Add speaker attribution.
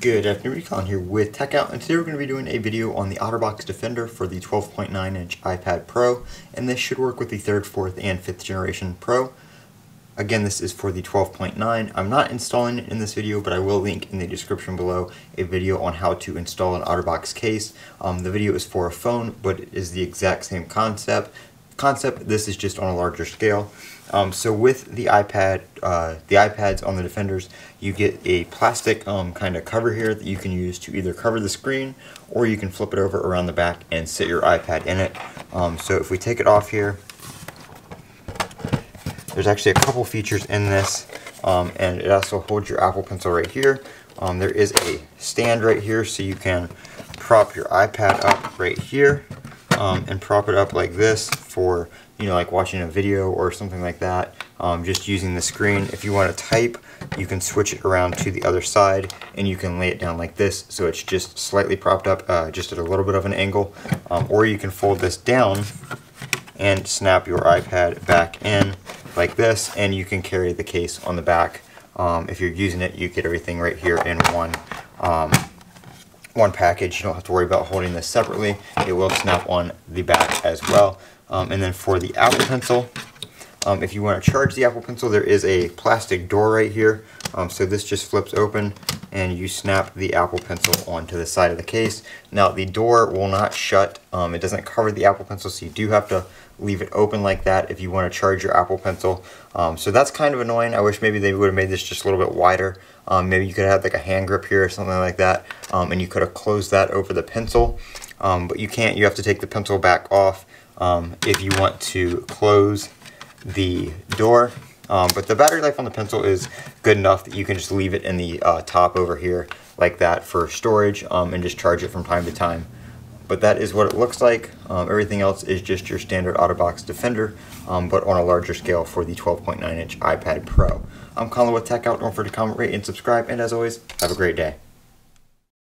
Speaker 1: Good afternoon, Colin here with Techout, and today we're going to be doing a video on the OtterBox Defender for the 12.9-inch iPad Pro, and this should work with the 3rd, 4th, and 5th generation Pro. Again, this is for the 12.9. I'm not installing it in this video, but I will link in the description below a video on how to install an OtterBox case. The video is for a phone, but it is the exact same concept. This is just on a larger scale. So with the iPads on the Defenders, you get a plastic kind of cover here that you can use to either cover the screen, or you can flip it over around the back and sit your iPad in it. So if we take it off here, there's actually a couple features in this, and it also holds your Apple Pencil right here. There is a stand right here, so you can prop your iPad up right here, and prop it up like this for, you know, like watching a video or something like that, just using the screen. If you want to type, you can switch it around to the other side, and you can lay it down like this, so it's just slightly propped up, just at a little bit of an angle, or you can fold this down and snap your iPad back in like this, and you can carry the case on the back. If you're using it, you get everything right here in one package. You don't have to worry about holding this separately. It will snap on the back as well. And then for the Apple Pencil, if you want to charge the Apple Pencil, there is a plastic door right here. So this just flips open, and you snap the Apple Pencil onto the side of the case. Now the door will not shut. It doesn't cover the Apple Pencil, so you do have to leave it open like that if you want to charge your Apple Pencil. So that's kind of annoying. I wish maybe they would have made this just a little bit wider. Maybe you could have like a hand grip here or something like that, and you could have closed that over the pencil. But you can't. You have to take the pencil back off if you want to close the door. But the battery life on the pencil is good enough that you can just leave it in the top over here like that for storage, and just charge it from time to time. But that is what it looks like. Everything else is just your standard OtterBox Defender, but on a larger scale for the 12.9-inch iPad Pro. I'm Colin with Techout. Don't forget to comment, rate, and subscribe. And as always, have a great day.